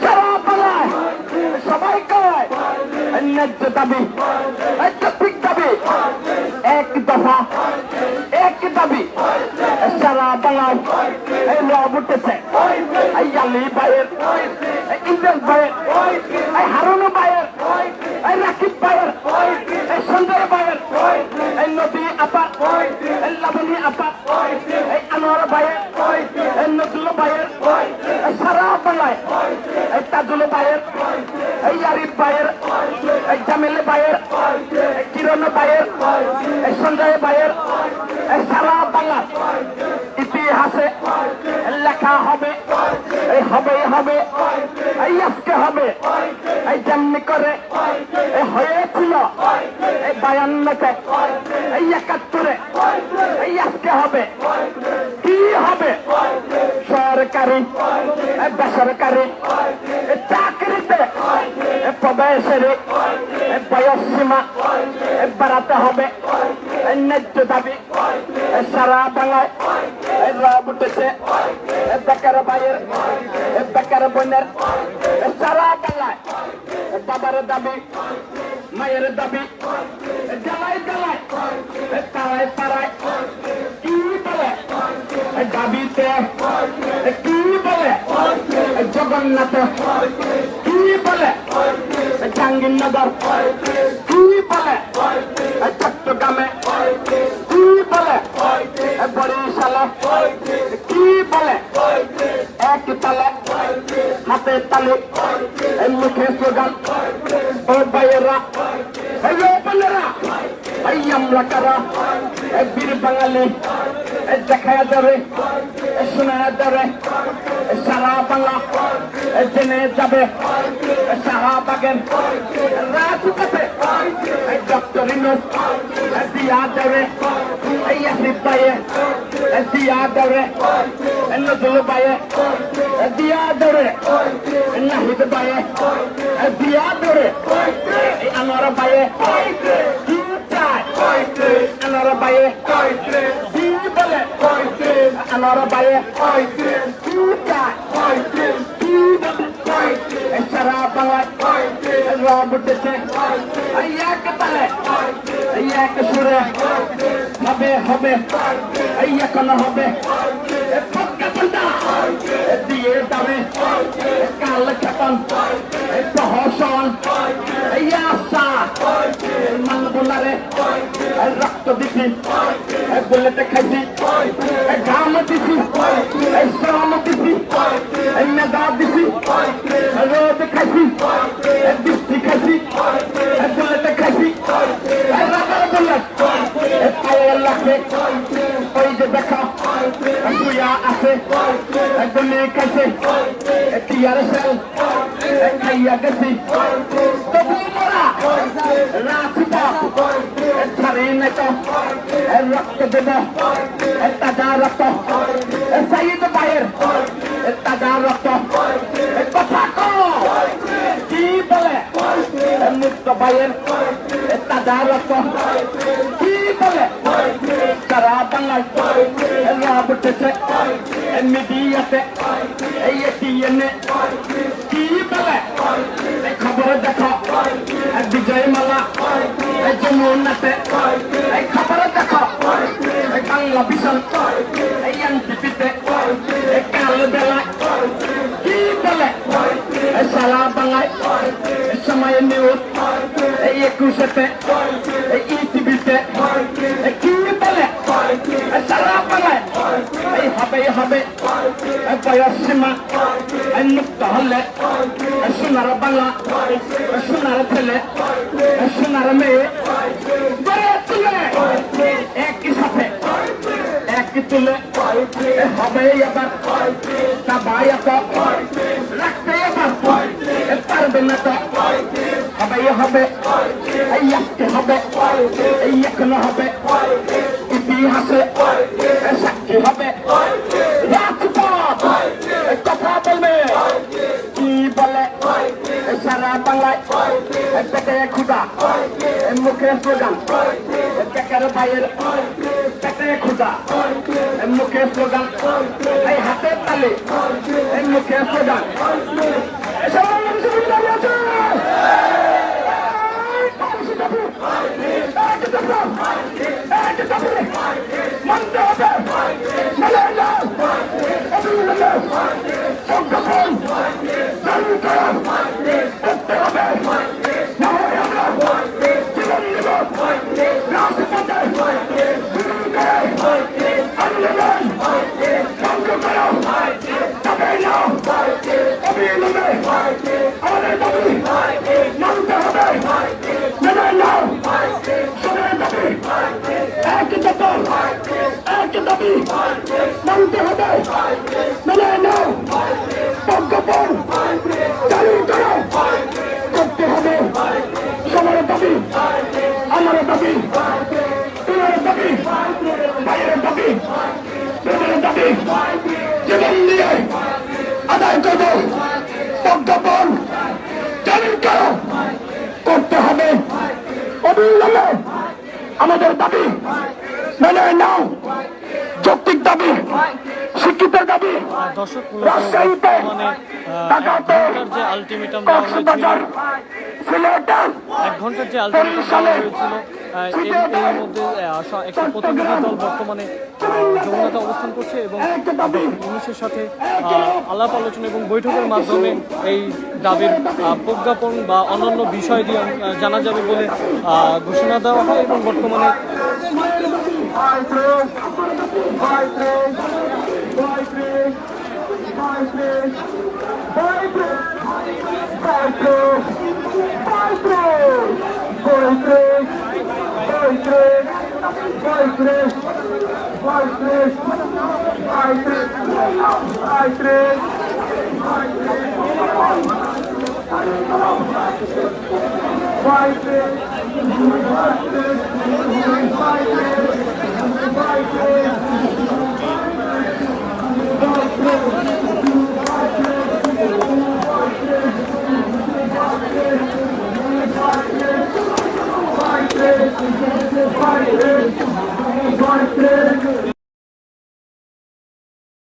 সারা বাংলায় সবাই কয় ন্যায্য দাবি, ঠিক দাবি, এক দফা এক দাবি। সারা বাংলায় এই রব উঠেছে, এই আলী ভাইয়ের, এই ইন্দ্রেশ ভাইয়ের, এই হারুন ভাইয়ের, এই রাকিব ভাইয়ের, এই সঞ্জয় ভাইয়ের, এই নদী আপাত, এই লাবণী আপাত, এই আনোয়ার ভাইয়ের, এই নজরুল ভাইয়ের, সারা বাংলায় এই তাজুল ভাইয়ের, এই আরিফ ভাইয়ের, এই জামিল ভাইয়ের, এই কিরণ ভাইয়ের, এই সঞ্জয় ভাইয়ের, এই সারা বাংলার ইতিহাসে লেখা হবে, এই হবেই হবে, এই আজকে হবে, এই যেমনি করে হয়েছিল এই 52-তে, এই 71-এ, এই আজকে হবে। কি হবে? সরকারি বেসরকারি চাকরিতে প্রবেশের বয়স সীমা বাড়াতে হবে, ন্যায্য দাবি। সারা বাংলায় রব উঠেছে বেকার ভাইয়ের, বেকার বোনের, সারা বাংলায় বাবার দাবি, মায়ের দাবি, জ্বালায় জ্বালায় পাড়ায় পাড়ায় কি বলে দাবিতে, কি বলে জগন্নাথ, কি বলে জাহাঙ্গীরনগর, কি বলে চট্টগ্রামে, কি বলে বরিশালে, কি বলে একতলে হাতে তালে মুখে স্লোগান। ও ভাইয়েরা, ও বোনেরা, এই আমরা কারা? বীর বাঙালি দেখা যাবে, শোনা যাবে, সারা বাংলা জেনে যাবে। শাহবাগের রাজপথে ডক্টর ইউনূস দিয়া দেবে, এই আসিফ ভাইয়ে দিয়া দেবে, নজরুল ভাইয়ে দিয়া দেবে, নাহিদ ভাইয়ে দিয়া দেবে, এই আনোয়ার ভাইয়ে কি চায়? আনোয়ার ভাইয়ে কি বলে? আনোয়ার ভাইয়ে কি চায়? কি বলে? সারা বাংলায় রব উঠেছে এক তালে, এক সুরে হবে হবে, এখনো হবে। দিয়ে যাবে কাল খেপন প্রহসন, আশা মানবুলারে রক্ত দিছি, বুলেটে খাইছি, ঘাম দিছি, শ্রম দিছি, মেধা দিছি, রোদ খাইছি, বৃষ্টি খাইছি, বুলেটে খাইছি, বুলেট পায়ে লাগছে। ওই যে দেখা শুয়া আছে, গুলি খাইছে, টিয়ার সেল খাইয়া গেছি, তবু মোরা রাজপথ ছাড়ি নাই তো, রক্ত দেব তাজা রক্ত, শহীদ ভাইয়ের তাজা রক্ত। কথা কি বলে? মুক্ত ভাইয়ের তাজা রক্ত কি বলে? সারা বাংলায় রব উঠেছে মিডিয়াতে, এই এটিএনে কি বলে? খবর দেখো বিজয় মালা যমুনাতে, এই খবর দেখো বাংলা ভিশন, এই এনটিভিতে কাল বেলা কি বলে? সারা বাংলায় সময় নিউজ, এই 21-তে, এই ইটিভিতে কি বলে? সারা বাংলায় এই হবেই হবে, বয়স সীমা মুক্ত হলে সোনার বাংলা, সোনার ছেলে, সোনার মেয়ে গড়ে তুলে একই সাথে একই তুলে হবে। এবার সবাই রাখতে এবার পারবে না তো, হবেই হবে, এই আজকে হবে, এই এখনো হবে, ইতিহাসে সাক্ষী হবে। রাজপথ কথা বলবে, কি বলে? সারা বাংলায় পেটে ক্ষুধা, মুখে স্লোগান, বেকার ভাইয়ের পেটে ক্ষুধা, মুখে স্লোগান, এই হাতে তালে, মুখে স্লোগান। প্রজ্ঞাপন জারি করো, করতে হবে, না হয় আমরা জীবন দেব, রাজপথে আন্দোলন বন্ধ করো, তবে না অবিলম্বে আমাদের দাবি মানতে হবে, মেনে নাও সবার দাবি, এক দফা এক দাবি মানতে হবে, মেনে নাও প্রজ্ঞাপন চালু করো, করতে হবে সবার দাবি, আমার দাবি, তোমার দাবি, ভাইয়ের দাবি, বোনের দাবি, জীবন দিয়ে আদায় করবো, প্রজ্ঞাপন চালু করো, করতে হবে অবিলম্বে আমাদের দাবি, মেনে নাও যৌক্তিক দাবি, শিক্ষিতের দাবি, দর্শক রাজশাহীতে, ঢাকাতে, যে আলটিমেটাম দেওয়া হয়েছিল, কক্সবাজার, সিলেটে, 1 ঘন্টার যে আলটিমেটাম দেওয়া হয়েছিল, এর মধ্যে একটি প্রতিনিধি দল বর্তমানে যমুনাতে অবস্থান করছে এবং ইউনিসের সাথে আলাপ আলোচনা এবং বৈঠকের মাধ্যমে এই দাবির প্রজ্ঞাপন বা অন্যান্য বিষয় দিয়ে জানা যাবে বলে ঘোষণা দেওয়া হয় এবং বর্তমানে I